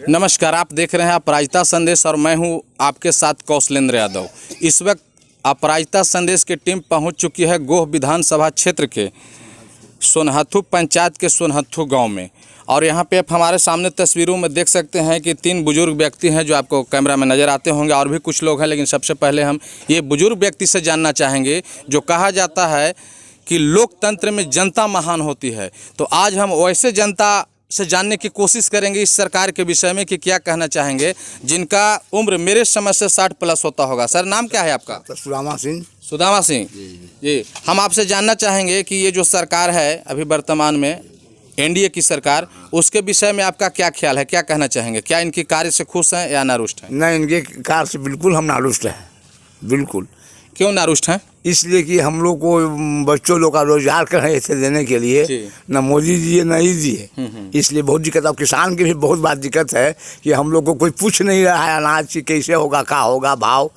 नमस्कार, आप देख रहे हैं अपराजिता संदेश और मैं हूं आपके साथ कौशलेंद्र यादव। इस वक्त अपराजिता संदेश की टीम पहुंच चुकी है गोह विधानसभा क्षेत्र के सोनहथु पंचायत के सोनहथु गांव में। और यहां पे आप हमारे सामने तस्वीरों में देख सकते हैं कि 3 बुजुर्ग व्यक्ति हैं जो आपको कैमरा में नज़र आते होंगे, और भी कुछ लोग हैं, लेकिन सबसे पहले हम ये बुजुर्ग व्यक्ति से जानना चाहेंगे। जो कहा जाता है कि लोकतंत्र में जनता महान होती है, तो आज हम वैसे जनता से जानने की कोशिश करेंगे इस सरकार के विषय में कि क्या कहना चाहेंगे, जिनका उम्र मेरे समझ से 60+ होता होगा। सर, नाम क्या है आपका? सुदामा सिंह। सुदामा सिंह जी, हम आपसे जानना चाहेंगे कि ये जो सरकार है अभी वर्तमान में एनडीए की सरकार, उसके विषय में आपका क्या ख्याल है, क्या कहना चाहेंगे? क्या इनकी कार्य से खुश हैं या नारुष्ट हैं? नहीं, इनके कार्य से बिल्कुल हम नारुष्ट हैं। बिल्कुल। क्यों नारुष्ट हैं? इसलिए कि हम लोग को बच्चों लोग का रोजगार कर रहे थे देने के लिए, न मोदी दिए न ही दिए, इसलिए बहुत दिक्कत। अब किसान की भी बहुत बात दिक्कत है कि हम लोग को कोई पूछ नहीं रहा है अनाज की कैसे होगा, क्या होगा, भाव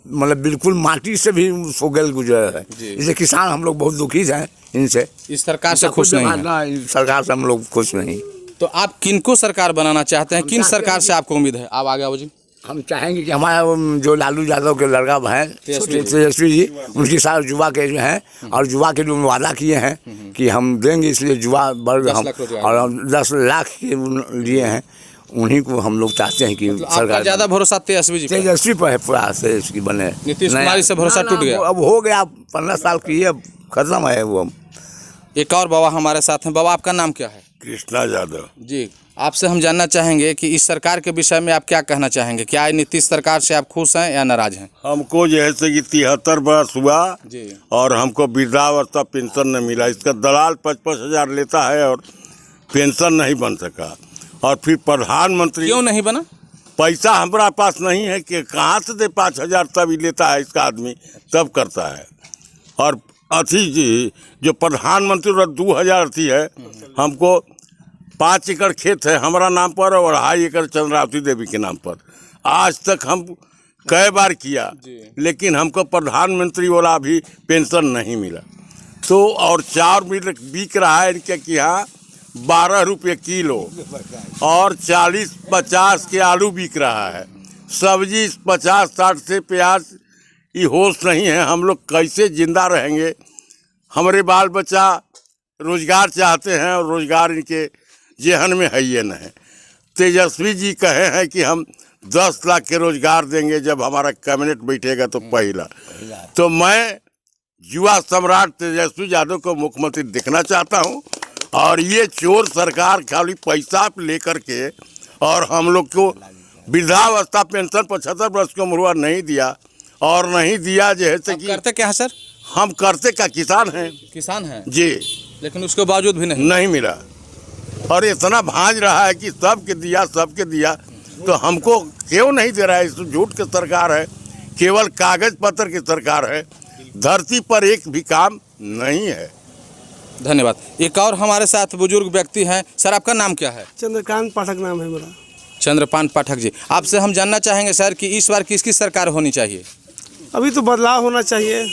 मतलब बिल्कुल माटी से भी सोगल गुजर है। इसलिए किसान हम लोग बहुत दुखी हैं इनसे। इस सरकार से खुश नहीं है? ना, सरकार से हम लोग खुश नहीं। तो आप किनको सरकार बनाना चाहते हैं? किन सरकार से आपको उम्मीद है? आप आगे आओ जी। हम चाहेंगे कि हमारा जो लालू यादव के लड़का हैं तेजस्वी जी, उनकी सारे युवा के जो हैं और युवा के जो वादा किए हैं कि हम देंगे, इसलिए युवा वर्ग हम और 10 लाख के लिए हैं, उन्हीं को हम लोग चाहते हैं कि सरकार। ज़्यादा भरोसा तेजस्वी जी पर है पूरा से इसकी बने। नीतीश कुमार से भरोसा टूट गया? अब हो गया 15 साल की, अब खत्म है वो। एक और बाबा हमारे साथ हैं। बाबा, आपका नाम क्या है? कृष्णा यादव जी, आपसे हम जानना चाहेंगे कि इस सरकार के विषय में आप क्या कहना चाहेंगे? क्या नीतीश सरकार से आप खुश हैं या नाराज हैं? हमको जैसे कि 73 वर्ष हुआ जी, और हमको वृद्धावस्था पेंशन नहीं मिला। इसका दलाल 55 हज़ार लेता है और पेंशन नहीं बन सका। और फिर प्रधानमंत्री क्यों नहीं बना? पैसा हमारा पास नहीं है कि कहाँ से दे 5 हज़ार, तब ही लेता है इसका आदमी, तब करता है। और अथी जी जो प्रधानमंत्री 2000 थी है, हमको 5 एकड़ खेत है हमारा नाम पर और 2.5 एकड़ चंद्रावती देवी के नाम पर। आज तक हम कई बार किया, लेकिन हमको प्रधानमंत्री वाला भी पेंशन नहीं मिला। तो और चाउर बिक रहा है इनके कि यहाँ 12 रुपये किलो और 40-50 के आलू बिक रहा है। सब्जी 50-60 से प्याज, ये होश नहीं है। हम लोग कैसे जिंदा रहेंगे? हमारे बाल बच्चा रोजगार चाहते हैं और रोजगार इनके जेहन में है ये नहीं। तेजस्वी जी कहे हैं कि हम 10 लाख के रोजगार देंगे जब हमारा कैबिनेट बैठेगा तो पहला। तो मैं युवा सम्राट तेजस्वी यादव को मुख्यमंत्री देखना चाहता हूं। और ये चोर सरकार खाली पैसा लेकर के और हम लोग को वृद्धावस्था पेंशन 75 वर्ष की उम्र हुआ नहीं दिया, और नहीं दिया जैसे कि करते क्या है सर? हम करते क्या किसान हैं। किसान हैं जी, लेकिन उसके बावजूद भी नहीं मिला। और इतना भांज रहा है कि सबके दिया, तो हमको क्यों नहीं दे रहा है? इस झूठ की सरकार है, केवल कागज पत्र की सरकार है, धरती पर एक भी काम नहीं है। धन्यवाद। एक और हमारे साथ बुजुर्ग व्यक्ति हैं। सर, आपका नाम क्या है? चंद्रकांत पाठक नाम है मेरा। चंद्रकांत पाठक जी, आपसे हम जानना चाहेंगे सर कि इस बार किसकी सरकार होनी चाहिए? अभी तो बदलाव होना चाहिए।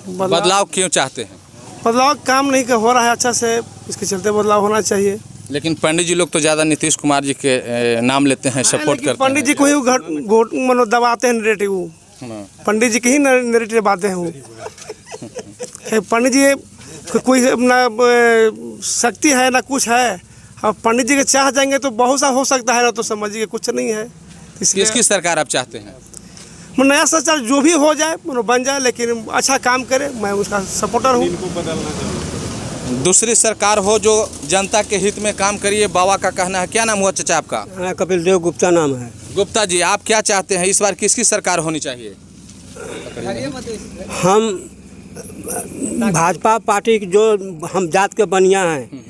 बदलाव क्यों चाहते हैं? बदलाव काम नहीं हो रहा है अच्छा से, इसके चलते बदलाव होना चाहिए। लेकिन पंडित जी लोग तो ज़्यादा नीतीश कुमार जी के नाम लेते हैं, सपोर्ट करते हैं। पंडित जी को ही मनो दबाते हैं नैरेटिव, पंडित जी की ही नैरेटिव बातें हैं। पंडित जी कोई ना शक्ति है ना कुछ है। अब पंडित जी के चाह जाएंगे तो बहुत सा हो सकता है, ना तो समझिए कुछ नहीं है। किसकी सरकार आप चाहते हैं? नया सरकार जो भी हो जाए बन जाए, लेकिन अच्छा काम करे, मैं उसका सपोर्टर हूँ। दूसरी सरकार हो जो जनता के हित में काम करिए, बाबा का कहना है। क्या नाम हुआ चाचा आपका? कपिल देव गुप्ता नाम है। गुप्ता जी, आप क्या चाहते हैं, इस बार किसकी सरकार होनी चाहिए? हम भाजपा पार्टी जो हम जात के बनिया हैं,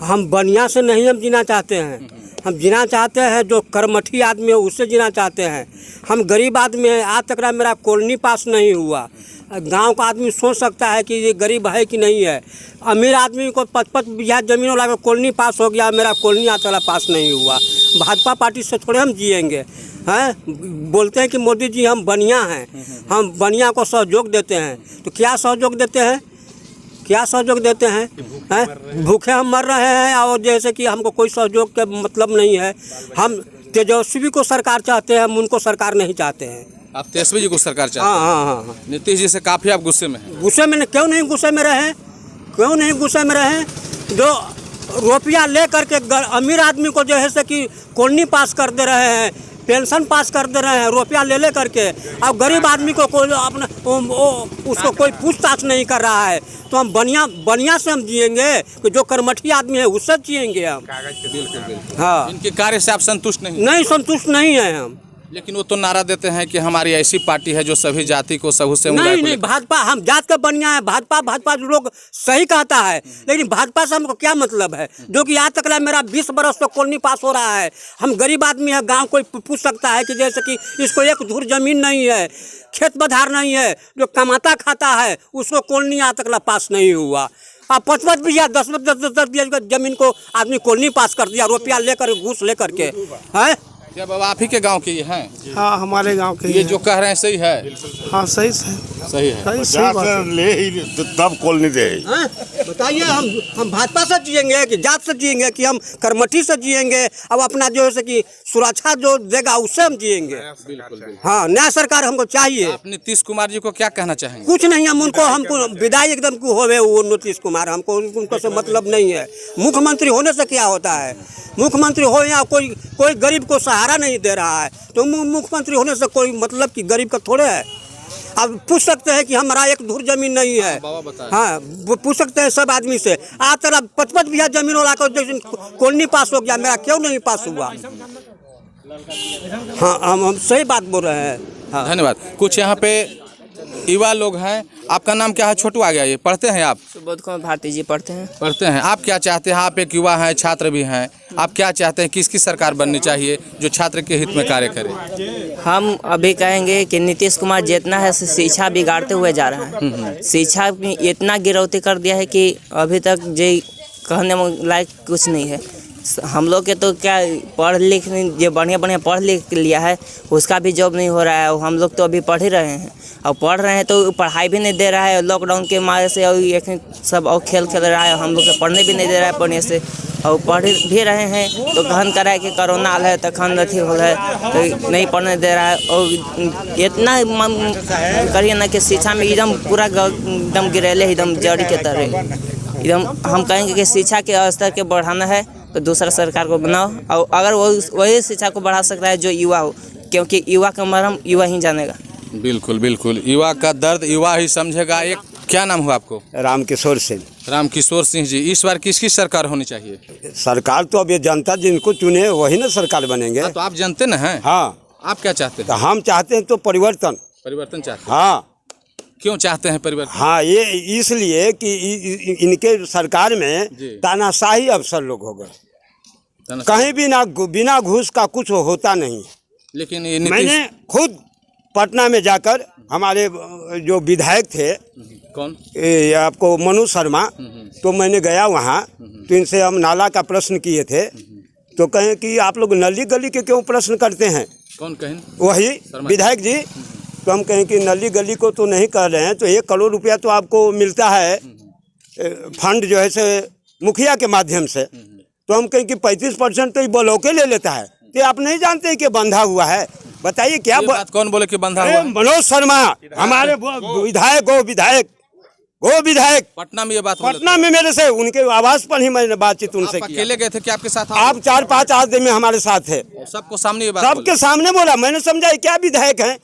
हम बनिया से नहीं हम जीना चाहते हैं। हम जीना चाहते हैं जो कर्मठी आदमी है उससे जीना चाहते हैं। हम गरीब आदमी हैं, आज तक मेरा कॉलोनी पास नहीं हुआ। गांव का आदमी सोच सकता है कि ये गरीब है कि नहीं है। अमीर आदमी को 55 बीघा जमीन वाला कॉलोनी पास हो गया, मेरा कॉलोनी आज तक पास नहीं हुआ। भाजपा पार्टी से थोड़े हम जिएंगे हैं। बोलते हैं कि मोदी जी हम बनिया हैं, हम बनिया को सहयोग देते हैं, तो क्या सहयोग देते हैं, क्या सहयोग देते हैं? भूखे हम मर रहे हैं और जैसे कि हमको कोई सहयोग का मतलब नहीं है। हम तेजस्वी को सरकार चाहते हैं, हम उनको सरकार नहीं चाहते हैं। आप तेजस्वी जी को सरकार चाहते हैं? हाँ। नीतीश जी से काफ़ी आप गुस्से में हैं? गुस्से में क्यों नहीं गुस्से में रहे, क्यों नहीं गुस्से में रहे? जो रुपया ले करके अमीर आदमी को जो है से कि कॉलोनी पास कर दे रहे हैं, पेंशन पास कर दे रहे हैं रुपया ले करके, अब गरीब आदमी को कोई अपना उसको कोई पूछताछ नहीं कर रहा है। तो हम बनिया से हम जिएंगे कि जो कर्मठी आदमी है उससे जिएंगे हम। बिल्कुल। हाँ, इनके कार्य से आप संतुष्ट नहीं? संतुष्ट नहीं है हम। लेकिन वो तो नारा देते हैं कि हमारी ऐसी पार्टी है जो सभी जाति को सबू से नहीं, भाजपा, हम जात का बनिया है। भाजपा जो लोग सही कहता है, लेकिन भाजपा से हमको क्या मतलब है? जो कि आज तक मेरा 20 बरस तो कॉलोनी पास हो रहा है। हम गरीब आदमी है, गांव कोई पूछ सकता है कि जैसे कि इसको एक धूर जमीन नहीं है, खेत बधार नहीं है, जो कमाता खाता है उसको कॉलोनी आज तक पास नहीं हुआ। अब 5-5 बीघा 10-10 बीघा जमीन को आदमी कॉलोनी पास कर दिया, रुपया लेकर घूस लेकर के है। क्या बाबा आप ही के गांव के ये हैं? हाँ, हमारे गांव के ये जो कह रहे हैं सही है? हाँ, सही है। सही बात है। ले ही तब कॉलोनी दे। बताइए, हम भाजपा से जिएंगे कि जात से जिएंगे कि हम कर्मठी से जिएंगे? अब अपना जो है कि सुरक्षा जो देगा उससे हम जिएंगे। बिल्कुल। हाँ, नया सरकार हमको चाहिए। आप नीतीश कुमार जी को क्या कहना चाहेंगे? कुछ नहीं, हमको विदाई एकदम को होवे वो नीतीश कुमार, हमको उनको से मतलब नहीं है। मुख्यमंत्री होने से क्या होता है? मुख्यमंत्री हो या कोई गरीब को सहारा नहीं दे रहा है, तो मुख्यमंत्री होने से कोई मतलब कि गरीब का थोड़े है। अब पूछ सकते हैं कि हमारा एक धूर जमीन नहीं है। हाँ, वो पूछ सकते हैं सब आदमी से। आज तरह 5-5 बीघा जमीन वाला को कॉलोनी पास हो गया, मेरा क्यों नहीं पास हुआ? हाँ, हम सही बात बोल रहे हैं। हाँ। धन्यवाद। कुछ यहाँ पे युवा लोग हैं। आपका नाम क्या है? छोटू आ गया। ये पढ़ते हैं आप? सुबोध कुमार भारती जी पढ़ते हैं। आप क्या चाहते हैं? आप एक युवा हैं, छात्र भी हैं, आप क्या चाहते हैं? किसकी सरकार बननी चाहिए जो छात्र के हित में कार्य करे? हम अभी कहेंगे कि नीतीश कुमार जितना है शिक्षा बिगाड़ते हुए जा रहा है। शिक्षा में इतना गिरौती कर दिया है कि अभी तक जो कहने में लायक कुछ नहीं है। हम लोग के तो क्या पढ़ लिख जो बढ़िया पढ़ लिख लिया है उसका भी जॉब नहीं हो रहा है। हम लोग तो अभी पढ़ ही रहे हैं और पढ़ रहे हैं तो पढ़ाई भी नहीं दे रहा है। लॉकडाउन के मारे से और एक सब और खेल रहा है, हम लोग को पढ़ने भी नहीं दे रहा है पढ़ने से। और पढ़ भी रहे हैं तो कहन करा है कि कोरोना आल है तो खन अथी हो है तो नहीं पढ़ने दे रहा है। और इतना करिए ना कि शिक्षा में एकदम पूरा एकदम गिरेले एकदम जड़ी के तरह एकदम। हम कहेंगे कि शिक्षा के स्तर के बढ़ाना है तो दूसरा सरकार को बनाओ, और अगर वही शिक्षा को बढ़ा सकता है जो युवा हो, क्योंकि युवा का मरहम युवा ही जानेगा। बिल्कुल। युवा का दर्द युवा ही समझेगा। एक क्या नाम हुआ आपको? रामकिशोर सिंह। रामकिशोर सिंह जी, इस बार किसकी सरकार होनी चाहिए? सरकार तो अब ये जनता जिनको चुने वही ना सरकार बनेंगे। तो आप जानते ना हैं? हाँ। आप क्या चाहते हैं? तो हम चाहते हैं तो परिवर्तन चाहते हैं। हाँ। क्यों चाहते हैं परिवर्तन? हाँ, ये इसलिए कि इनके सरकार में तानाशाही अफसर लोग हो गए। कहीं भी ना बिना घूस का कुछ होता नहीं। लेकिन मैंने खुद पटना में जाकर हमारे जो विधायक थे, कौन आपको मनोज शर्मा, तो मैंने गया वहाँ तो इनसे हम नाला का प्रश्न किए थे तो कहें कि आप लोग नली गली के क्यों प्रश्न करते हैं? कौन कहें? वही विधायक जी। तो हम कहें कि नली गली को तो नहीं कर रहे हैं, तो 1 करोड़ रुपया तो आपको मिलता है फंड जो है से मुखिया के माध्यम से। तो हम कहें कि 35% तो ये ब्लॉके ले लेता है, तो आप नहीं जानते कि बंधा हुआ है? बताइए क्या बात कौन बोले कि बंधा हुआ? मनोज शर्मा, हमारे विधायक पटना में ये बात पटना में मेरे से उनके आवास पर ही मैंने बातचीत उनसे की। अकेले गए थे कि आपके साथ? आप 4-5 आदमी हमारे साथ थे। सबको सामने ये बात सबके सामने बोला। मैंने समझा क्या विधायक हैं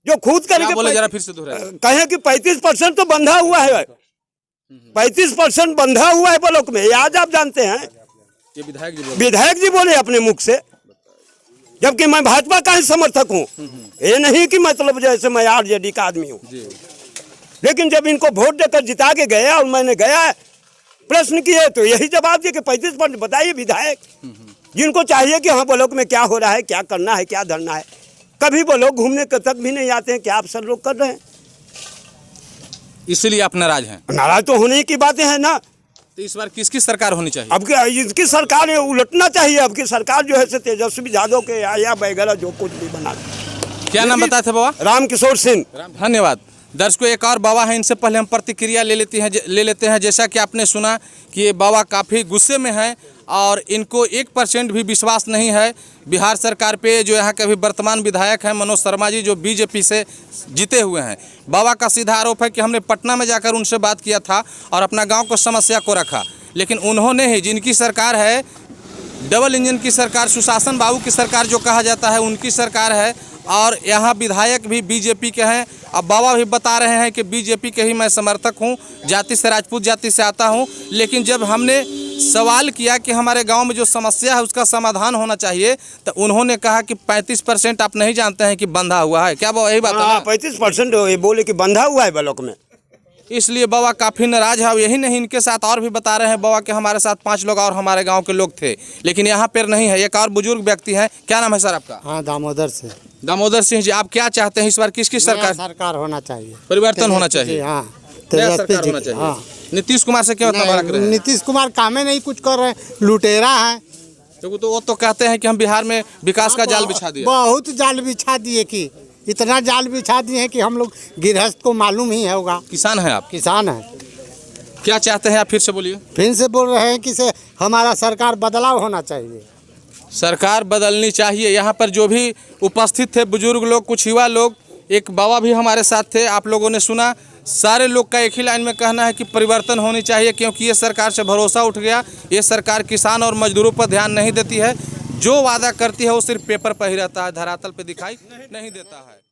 जो खुद करके बोले? जरा फिर से दोहराइए। कहें कि 35% तो बंधा हुआ है, 35% बंधा हुआ है ब्लॉक में। आज आप जानते हैं ये विधायक जी बोले अपने मुख से, जबकि मैं भाजपा का ही समर्थक हूँ। ये नहीं कि मतलब जैसे मैं आरजेडी का आदमी हूँ। लेकिन जब इनको वोट देकर जिता के गया और मैंने गया प्रश्न किए तो यही जवाब दिए कि 35%। बताइए विधायक जिनको चाहिए कि हाँ ब्लॉक में क्या हो रहा है, क्या करना है, क्या धरना है, कभी वो लोग घूमने तक भी नहीं आते हैं। क्या अफसर लोग कर रहे हैं? इसलिए आप नाराज हैं? नाराज तो होने की बातें हैं ना। तो इस बार किसकी सरकार होनी चाहिए? अब क्या इसकी सरकार उलटना चाहिए। अब की सरकार जो है से तेजस्वी यादव के या वगैरह जो कुछ भी बना। क्या नाम बताए थे बाबा? रामकिशोर सिंह। धन्यवाद। दर्शकों, एक और बाबा है, इनसे पहले हम प्रतिक्रिया ले लेते हैं। जैसा कि आपने सुना कि ये बाबा काफ़ी गुस्से में हैं और इनको 1% भी विश्वास नहीं है बिहार सरकार पे। जो यहाँ के अभी वर्तमान विधायक हैं मनोज शर्मा जी, जो बीजेपी से जीते हुए हैं। बाबा का सीधा आरोप है कि हमने पटना में जाकर उनसे बात किया था और अपना गांव को समस्या को रखा, लेकिन उन्होंने ही, जिनकी सरकार है डबल इंजन की सरकार, सुशासन बाबू की सरकार जो कहा जाता है, उनकी सरकार है और यहाँ विधायक भी बीजेपी के हैं। अब बाबा भी बता रहे हैं कि बीजेपी के ही मैं समर्थक हूँ, जाति से राजपूत जाति से आता हूँ। लेकिन जब हमने सवाल किया कि हमारे गांव में जो समस्या है उसका समाधान होना चाहिए, तो उन्होंने कहा कि 35% आप नहीं जानते हैं कि बंधा हुआ है। क्या बाबा यही बात है? 35% बोले कि बंधा हुआ है ब्लॉक में। इसलिए बाबा काफ़ी नाराज है। यही नहीं, इनके साथ और भी बता रहे हैं बाबा कि हमारे साथ 5 लोग और हमारे गांव के लोग थे, लेकिन यहाँ पर नहीं है। एक और बुजुर्ग व्यक्ति हैं। क्या नाम है सर आपका? हाँ, दामोदर से। दामोदर सिंह जी, आप क्या चाहते हैं इस बार किसकी सरकार होना चाहिए? परिवर्तन होना चाहिए। हाँ, नया सरकार होना चाहिए। हाँ। नीतीश कुमार से क्यों इतना भड़क रहे हैं? नीतीश कुमार कामें नहीं कुछ कर रहे हैं, लुटेरा है। तो वो तो कहते हैं कि हम बिहार में विकास का जाल बिछा दिए। बहुत जाल बिछा दिए कि इतना जाल बिछा दिए हैं कि हम लोग गृहस्थ को मालूम ही होगा। किसान हैं आप? किसान है। क्या चाहते हैं आप, फिर से बोलिए। फिर से बोल रहे हैं कि से हमारा सरकार बदलाव होना चाहिए। सरकार बदलनी चाहिए। यहाँ पर जो भी उपस्थित थे बुजुर्ग लोग, कुछ युवा लोग, एक बाबा भी हमारे साथ थे, आप लोगों ने सुना। सारे लोग का एक ही लाइन में कहना है कि परिवर्तन होनी चाहिए, क्योंकि ये सरकार से भरोसा उठ गया। ये सरकार किसान और मजदूरों पर ध्यान नहीं देती है। जो वादा करती है वो सिर्फ पेपर पर ही रहता है, धरातल पे दिखाई नहीं देता है।